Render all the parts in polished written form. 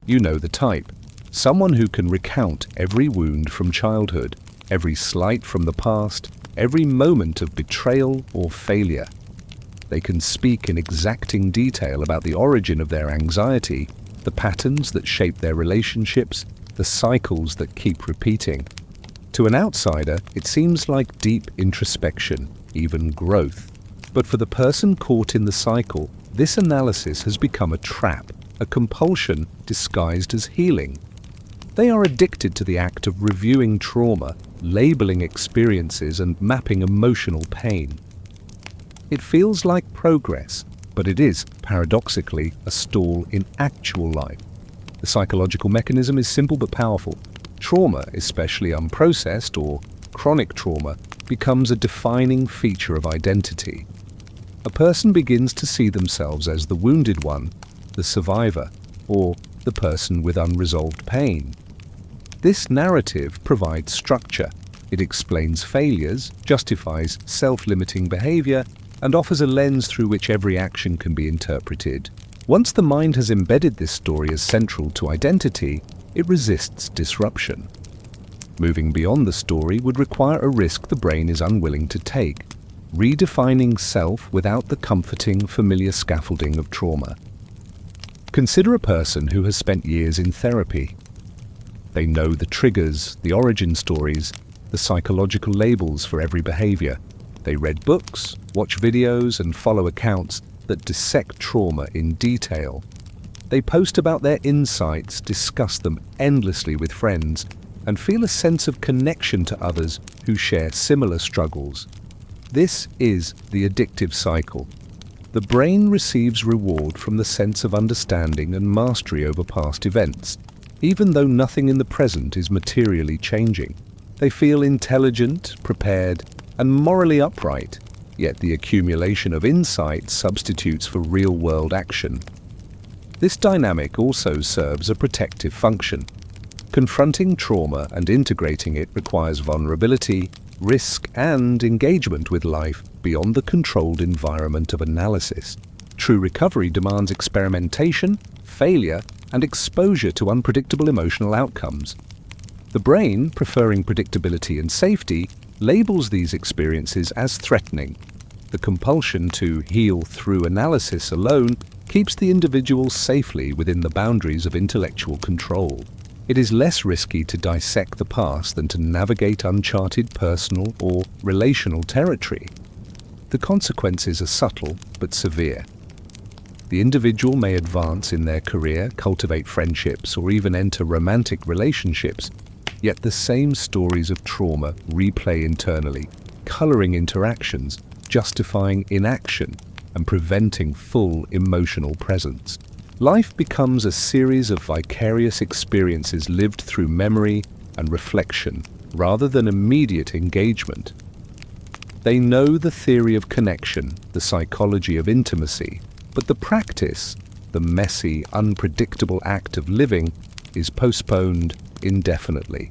You know the type. Someone who can recount every wound from childhood, every slight from the past, every moment of betrayal or failure. They can speak in exacting detail about the origin of their anxiety, the patterns that shape their relationships, the cycles that keep repeating. To an outsider, it seems like deep introspection, even growth. But for the person caught in the cycle, this analysis has become a trap, a compulsion disguised as healing. They are addicted to the act of reviewing trauma, labeling experiences, and mapping emotional pain. It feels like progress, but it is, paradoxically, a stall in actual life. The psychological mechanism is simple but powerful. Trauma, especially unprocessed or chronic trauma, becomes a defining feature of identity. A person begins to see themselves as the wounded one, the survivor, or the person with unresolved pain. This narrative provides structure. It explains failures, justifies self-limiting behavior, and offers a lens through which every action can be interpreted. Once the mind has embedded this story as central to identity, it resists disruption. Moving beyond the story would require a risk the brain is unwilling to take, redefining self without the comforting, familiar scaffolding of trauma. Consider a person who has spent years in therapy. They know the triggers, the origin stories, the psychological labels for every behavior. They read books, watch videos, and follow accounts that dissect trauma in detail. They post about their insights, discuss them endlessly with friends, and feel a sense of connection to others who share similar struggles. This is the addictive cycle. The brain receives reward from the sense of understanding and mastery over past events, even though nothing in the present is materially changing. They feel intelligent, prepared, and morally upright, yet the accumulation of insight substitutes for real-world action. This dynamic also serves a protective function. Confronting trauma and integrating it requires vulnerability, risk, and engagement with life beyond the controlled environment of analysis. True recovery demands experimentation, failure, and exposure to unpredictable emotional outcomes. The brain, preferring predictability and safety, labels these experiences as threatening. The compulsion to heal through analysis alone keeps the individual safely within the boundaries of intellectual control. It is less risky to dissect the past than to navigate uncharted personal or relational territory. The consequences are subtle but severe. The individual may advance in their career, cultivate friendships, or even enter romantic relationships, yet the same stories of trauma replay internally, coloring interactions, justifying inaction, and preventing full emotional presence. Life becomes a series of vicarious experiences lived through memory and reflection, rather than immediate engagement. They know the theory of connection, the psychology of intimacy, but the practice, the messy, unpredictable act of living, is postponed indefinitely.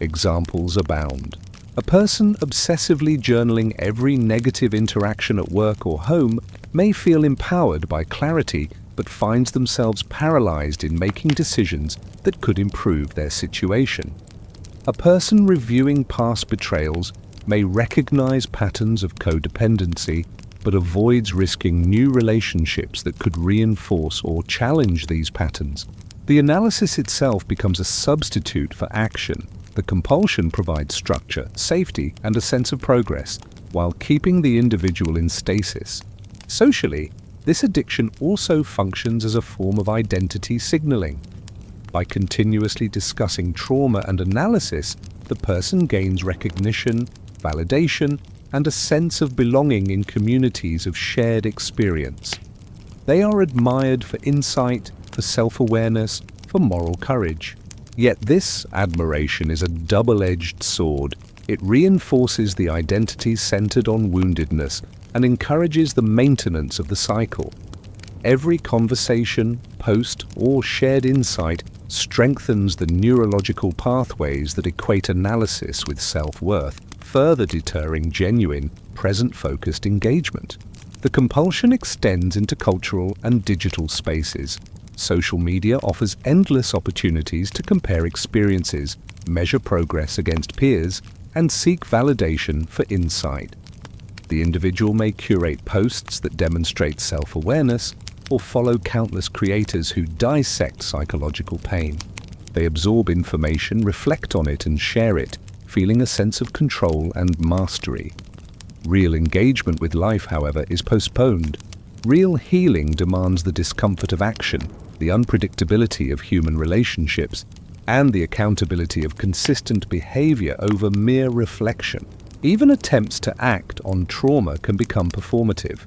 Examples abound. A person obsessively journaling every negative interaction at work or home may feel empowered by clarity, but finds themselves paralyzed in making decisions that could improve their situation. A person reviewing past betrayals may recognize patterns of codependency, but avoids risking new relationships that could reinforce or challenge these patterns. The analysis itself becomes a substitute for action. The compulsion provides structure, safety, and a sense of progress, while keeping the individual in stasis. Socially, this addiction also functions as a form of identity signaling. By continuously discussing trauma and analysis, the person gains recognition, validation, and a sense of belonging in communities of shared experience. They are admired for insight, for self-awareness, for moral courage. Yet this admiration is a double-edged sword. It reinforces the identity centered on woundedness and encourages the maintenance of the cycle. Every conversation, post, or shared insight strengthens the neurological pathways that equate analysis with self-worth, further deterring genuine, present-focused engagement. The compulsion extends into cultural and digital spaces. Social media offers endless opportunities to compare experiences, measure progress against peers, and seek validation for insight. The individual may curate posts that demonstrate self-awareness or follow countless creators who dissect psychological pain. They absorb information, reflect on it, and share it, feeling a sense of control and mastery. Real engagement with life, however, is postponed. Real healing demands the discomfort of action, the unpredictability of human relationships, and the accountability of consistent behavior over mere reflection. Even attempts to act on trauma can become performative.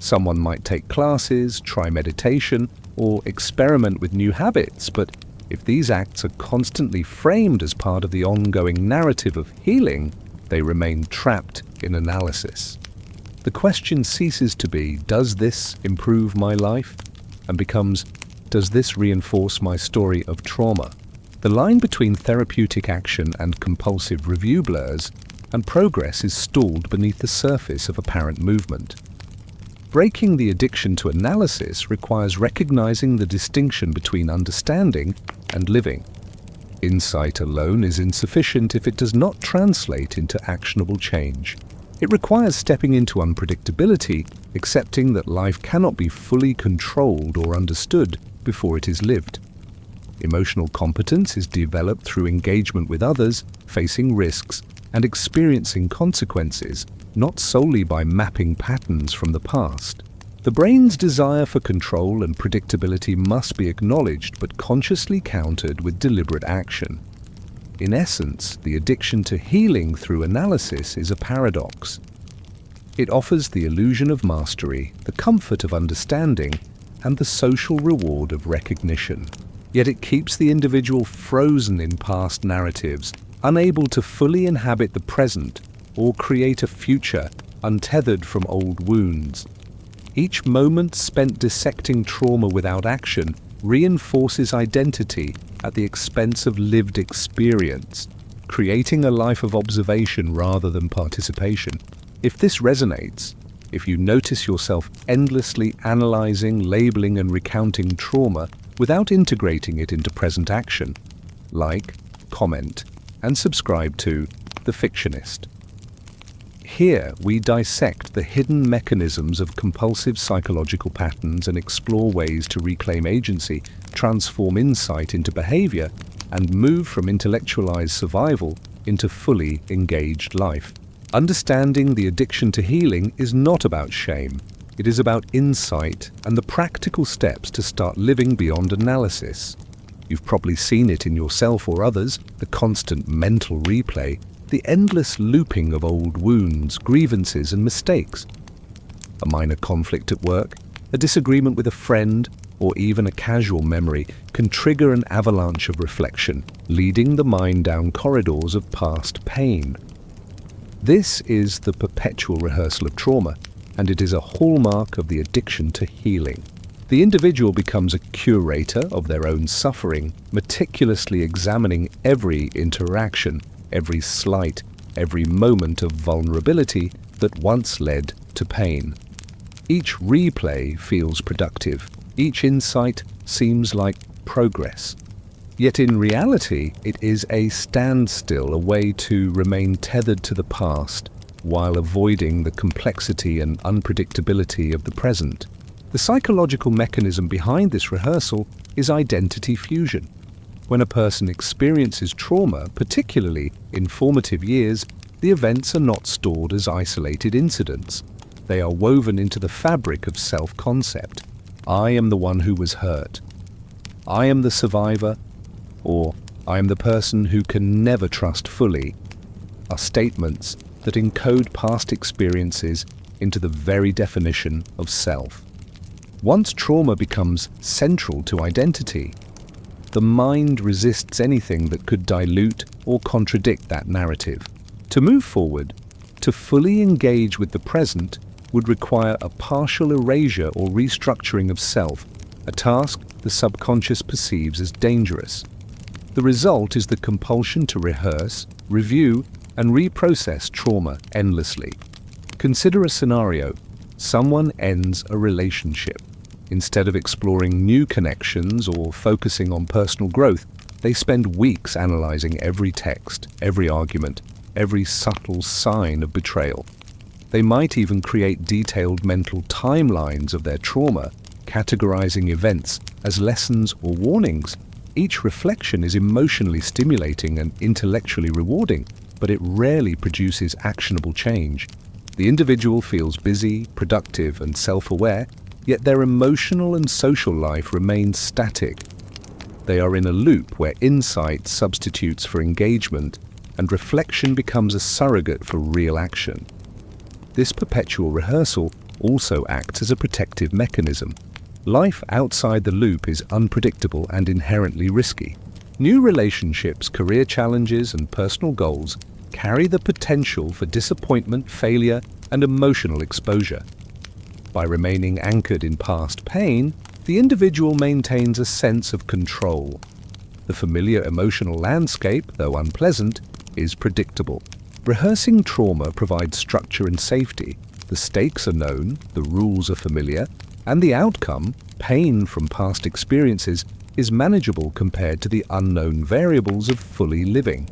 Someone might take classes, try meditation, or experiment with new habits, but if these acts are constantly framed as part of the ongoing narrative of healing, they remain trapped in analysis. The question ceases to be, does this improve my life? And becomes, does this reinforce my story of trauma? The line between therapeutic action and compulsive review blurs, and progress is stalled beneath the surface of apparent movement. Breaking the addiction to analysis requires recognizing the distinction between understanding and living. Insight alone is insufficient if it does not translate into actionable change. It requires stepping into unpredictability, accepting that life cannot be fully controlled or understood before it is lived. Emotional competence is developed through engagement with others, facing risks, and experiencing consequences, not solely by mapping patterns from the past. The brain's desire for control and predictability must be acknowledged but consciously countered with deliberate action. In essence, the addiction to healing through analysis is a paradox. It offers the illusion of mastery, the comfort of understanding, and the social reward of recognition. Yet it keeps the individual frozen in past narratives, unable to fully inhabit the present or create a future untethered from old wounds. Each moment spent dissecting trauma without action reinforces identity at the expense of lived experience, creating a life of observation rather than participation. If this resonates, if you notice yourself endlessly analyzing, labeling, and recounting trauma without integrating it into present action, like, comment, and subscribe to The Fictionist. Here, we dissect the hidden mechanisms of compulsive psychological patterns and explore ways to reclaim agency, transform insight into behavior, and move from intellectualized survival into fully engaged life. Understanding the addiction to healing is not about shame. It is about insight and the practical steps to start living beyond analysis. You've probably seen it in yourself or others, the constant mental replay, the endless looping of old wounds, grievances, and mistakes. A minor conflict at work, a disagreement with a friend, or even a casual memory can trigger an avalanche of reflection, leading the mind down corridors of past pain. This is the perpetual rehearsal of trauma, and it is a hallmark of the addiction to healing. The individual becomes a curator of their own suffering, meticulously examining every interaction, every slight, every moment of vulnerability that once led to pain. Each replay feels productive. Each insight seems like progress. Yet in reality, it is a standstill, a way to remain tethered to the past while avoiding the complexity and unpredictability of the present. The psychological mechanism behind this rehearsal is identity fusion. When a person experiences trauma, particularly in formative years, the events are not stored as isolated incidents. They are woven into the fabric of self-concept. I am the one who was hurt. I am the survivor, or I am the person who can never trust fully, are statements that encode past experiences into the very definition of self. Once trauma becomes central to identity, the mind resists anything that could dilute or contradict that narrative. To move forward, to fully engage with the present, would require a partial erasure or restructuring of self, a task the subconscious perceives as dangerous. The result is the compulsion to rehearse, review, and reprocess trauma endlessly. Consider a scenario. Someone ends a relationship. Instead of exploring new connections or focusing on personal growth, they spend weeks analyzing every text, every argument, every subtle sign of betrayal. They might even create detailed mental timelines of their trauma, categorizing events as lessons or warnings. Each reflection is emotionally stimulating and intellectually rewarding, but it rarely produces actionable change. The individual feels busy, productive, and self-aware, yet their emotional and social life remains static. They are in a loop where insight substitutes for engagement, and reflection becomes a surrogate for real action. This perpetual rehearsal also acts as a protective mechanism. Life outside the loop is unpredictable and inherently risky. New relationships, career challenges, and personal goals carry the potential for disappointment, failure, and emotional exposure. By remaining anchored in past pain, the individual maintains a sense of control. The familiar emotional landscape, though unpleasant, is predictable. Rehearsing trauma provides structure and safety. The stakes are known, the rules are familiar, and the outcome, pain from past experiences, is manageable compared to the unknown variables of fully living.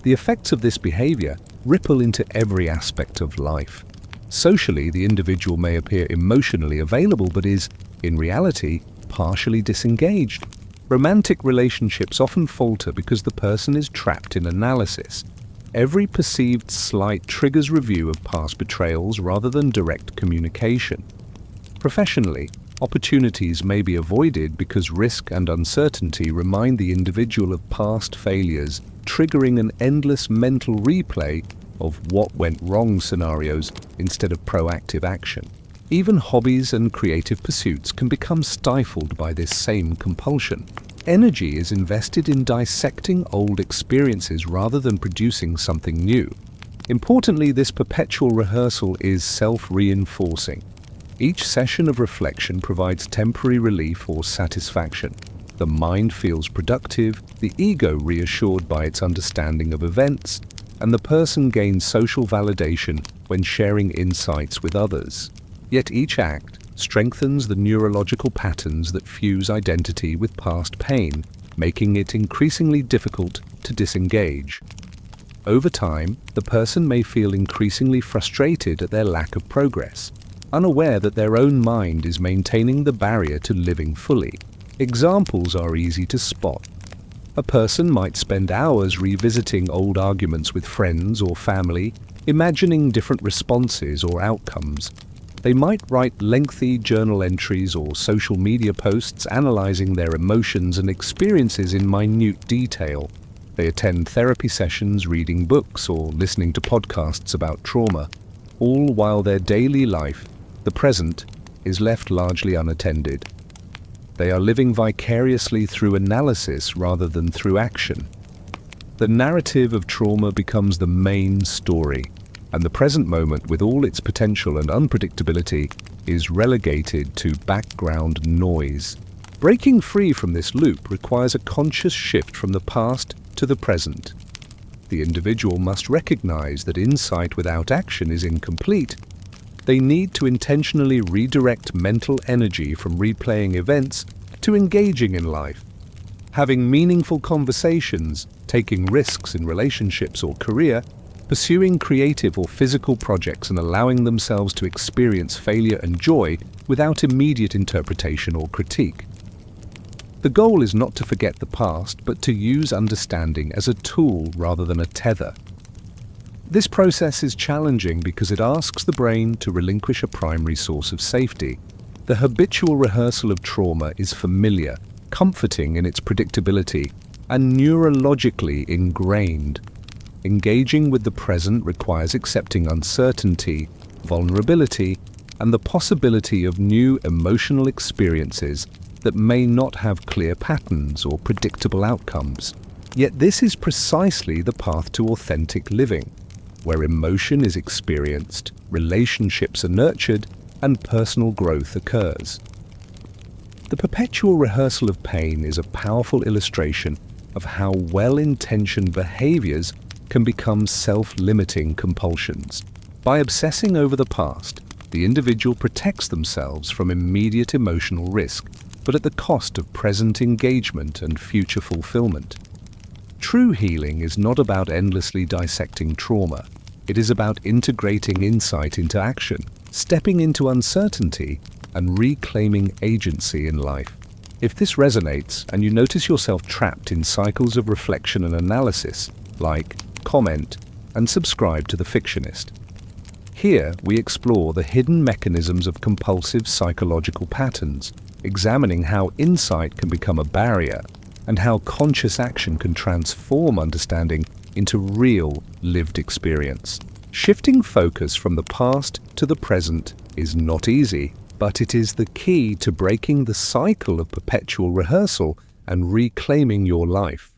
The effects of this behavior ripple into every aspect of life. Socially, the individual may appear emotionally available but is, in reality, partially disengaged. Romantic relationships often falter because the person is trapped in analysis. Every perceived slight triggers review of past betrayals rather than direct communication. Professionally, opportunities may be avoided because risk and uncertainty remind the individual of past failures, triggering an endless mental replay of what went wrong scenarios instead of proactive action. Even hobbies and creative pursuits can become stifled by this same compulsion. Energy is invested in dissecting old experiences rather than producing something new. Importantly, this perpetual rehearsal is self-reinforcing. Each session of reflection provides temporary relief or satisfaction. The mind feels productive, the ego reassured by its understanding of events, and the person gains social validation when sharing insights with others. Yet each act strengthens the neurological patterns that fuse identity with past pain, making it increasingly difficult to disengage. Over time, the person may feel increasingly frustrated at their lack of progress, unaware that their own mind is maintaining the barrier to living fully. Examples are easy to spot. A person might spend hours revisiting old arguments with friends or family, imagining different responses or outcomes. They might write lengthy journal entries or social media posts analyzing their emotions and experiences in minute detail. They attend therapy sessions, reading books, or listening to podcasts about trauma, all while their daily life, the present, is left largely unattended. They are living vicariously through analysis rather than through action. The narrative of trauma becomes the main story, and the present moment, with all its potential and unpredictability, is relegated to background noise. Breaking free from this loop requires a conscious shift from the past to the present. The individual must recognize that insight without action is incomplete. They need to intentionally redirect mental energy from replaying events to engaging in life. Having meaningful conversations, taking risks in relationships or career, pursuing creative or physical projects, and allowing themselves to experience failure and joy without immediate interpretation or critique. The goal is not to forget the past, but to use understanding as a tool rather than a tether. This process is challenging because it asks the brain to relinquish a primary source of safety. The habitual rehearsal of trauma is familiar, comforting in its predictability, and neurologically ingrained. Engaging with the present requires accepting uncertainty, vulnerability, and the possibility of new emotional experiences that may not have clear patterns or predictable outcomes. Yet this is precisely the path to authentic living, where emotion is experienced, relationships are nurtured, and personal growth occurs. The perpetual rehearsal of pain is a powerful illustration of how well-intentioned behaviors can become self-limiting compulsions. By obsessing over the past, the individual protects themselves from immediate emotional risk, but at the cost of present engagement and future fulfillment. True healing is not about endlessly dissecting trauma. It is about integrating insight into action, stepping into uncertainty, and reclaiming agency in life. If this resonates and you notice yourself trapped in cycles of reflection and analysis, like, comment, and subscribe to The Fictionist. Here we explore the hidden mechanisms of compulsive psychological patterns, examining how insight can become a barrier and how conscious action can transform understanding into real lived experience. Shifting focus from the past to the present is not easy, but it is the key to breaking the cycle of perpetual rehearsal and reclaiming your life.